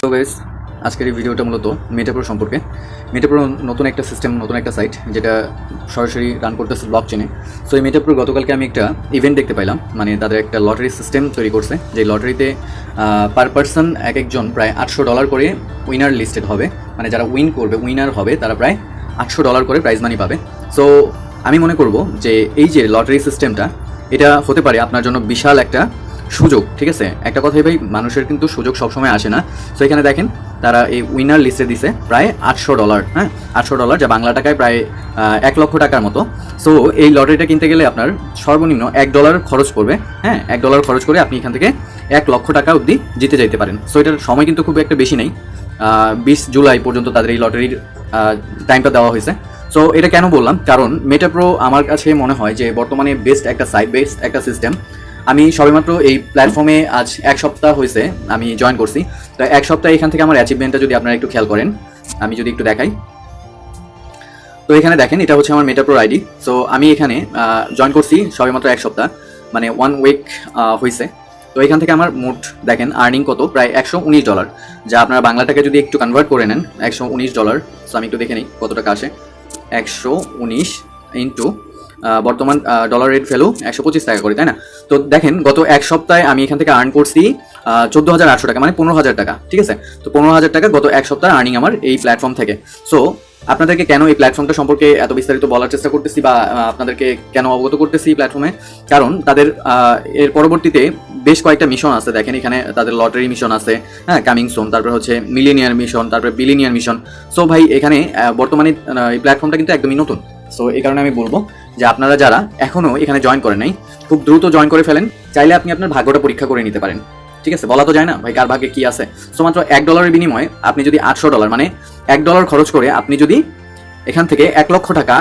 তো গাইস, আজকের এই ভিডিওটা মূলত মেটাপ্রো সম্পর্কে। মেটাপ্রো নতুন একটা সিস্টেম, নতুন একটা সাইট যেটা সরাসরি রান করতেছে ব্লক চেনে। সো এই মেটাপ্রো গতকালকে আমি একটা ইভেন্ট দেখতে পাইলাম, মানে তাদের একটা লটারি সিস্টেম তৈরি করছে, যে লটারিতে পার পার্সন একজন প্রায় $800 করে উইনার লিস্টেড হবে, মানে যারা উইন করবে, উইনার হবে, তারা প্রায় $800 করে প্রাইজ মানি পাবে। সো আমি মনে করব যে এই যে লটারি সিস্টেমটা, এটা হতে পারে আপনার জন্য বিশাল একটা সুযোগ। ঠিক আছে, একটা কথাই ভাই, মানুষের কিন্তু সুযোগ সবসময় আসে না। সো এখানে দেখেন তারা এই উইনার লিস্টে দিছে প্রায় $800, হ্যাঁ, $800, যা বাংলা টাকায় প্রায় 1 লক্ষ টাকার মতো। সো এই লটারিটা কিনতে গেলে আপনার সর্বনিম্ন $1 খরচ পড়বে, হ্যাঁ, $1 খরচ করে আপনি এখান থেকে 1 লক্ষ টাকা অবধি জিতে যাইতে পারেন। সো এটার সময় কিন্তু খুব একটা বেশি নেই, 20 জুলাই পর্যন্ত তাদের এই লটারির টাইমটা দেওয়া হয়েছে। সো এটা কেন বললাম, কারণ মেটাপ্রো আমার কাছে মনে হয় যে বর্তমানে বেস্ট একটা সাইট, বেস্ট একটা সিস্টেম। আমি সবেমাত্র এই প্ল্যাটফর্মে আজ 1 সপ্তাহ হয়েছে আমি জয়েন করছি। তো 1 সপ্তাহে এখান থেকে আমার অ্যাচিভমেন্টটা যদি আপনারা একটু খেয়াল করেন, আমি যদি একটু দেখাই, তো এখানে দেখেন এটা হচ্ছে আমার মেটাপ্রো আইডি। সো আমি এখানে জয়েন করছি সবেমাত্র 1 সপ্তাহ, মানে 1 উইক হয়েছে। তো এখান থেকে আমার মোট দেখেন আর্নিং কত, প্রায় $119, যা আপনারা বাংলা টাকা যদি একটু কনভার্ট করে নেন, $119। সো আমি একটু দেখে নিই কত টাকা আসে। 119 ইন্টু বর্তমান ডলার রেট ভ্যালু 125 টাকা করে, তাই না? তো দেখেন গত 1 সপ্তাহে আমি এখান থেকে আর্ন করছি 14,800 টাকা, মানে 15,000 টাকা। ঠিক আছে, তো 15,000 টাকা গত 1 সপ্তাহে আর্নিং আমার এই প্ল্যাটফর্ম থেকে। সো আপনাদেরকে কেন এই প্ল্যাটফর্মটা সম্পর্কে এত বিস্তারিত বলার চেষ্টা করতেছি, বা আপনাদেরকে কেন অবগত করতেছি এই প্ল্যাটফর্মে, কারণ তাদের এর পরবর্তীতে বেশ কয়েকটা মিশন আছে। দেখেন এখানে তাদের লটারি মিশন আছে, হ্যাঁ, কামিং সুন, তারপর হচ্ছে মিলিনিয়ার মিশন, তারপরে বিলিনিয়ার মিশন। সো ভাই এখানে বর্তমানে এই প্ল্যাটফর্মটা কিন্তু একদমই নতুন। সো এই কারণে আমি বলবো যে আপনারা যারা এখনও এখানে জয়েন করেন নাই, খুব দ্রুত জয়েন করে ফেলেন। চাইলে আপনি আপনার ভাগ্যটা পরীক্ষা করে নিতে পারেন। ঠিক আছে, বলা তো যায় না ভাই কার ভাগ্যে কি আছে। সো মাত্র $1 বিনিময়ে আপনি যদি $800, মানে $1 খরচ করে আপনি যদি এখান থেকে 1 লক্ষ টাকা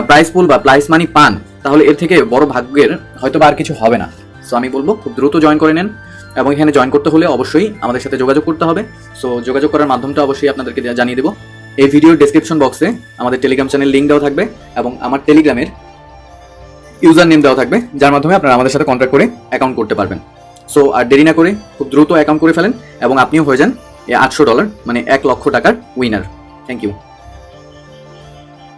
প্রাইজ পুল বা প্রাইজ মানি পান, তাহলে এর থেকে বড় ভাগ্যের হয়তো বা আর কিছু হবে না। সো আমি বলবো খুব দ্রুত জয়েন করে নেন, এবং এখানে জয়েন করতে হলে অবশ্যই আমাদের সাথে যোগাযোগ করতে হবে। সো যোগাযোগ করার মাধ্যমটা অবশ্যই আপনাদেরকে জানিয়ে দেবো। এই ভিডিওর ডেসক্রিপশন বক্সে আমাদের টেলিগ্রাম চ্যানেল লিঙ্ক দেওয়া থাকবে, এবং আমার টেলিগ্রামের ইউজার নেম দেওয়া থাকবে, যার মাধ্যমে আপনারা আমাদের সাথে কন্ট্যাক্ট করে অ্যাকাউন্ট করতে পারবেন। সো আর দেরি না করে খুব দ্রুত অ্যাকাউন্ট করে ফেলেন, এবং আপনিও হয়ে যান এই $800, মানে 1 লক্ষ টাকার উইনার। Thank you.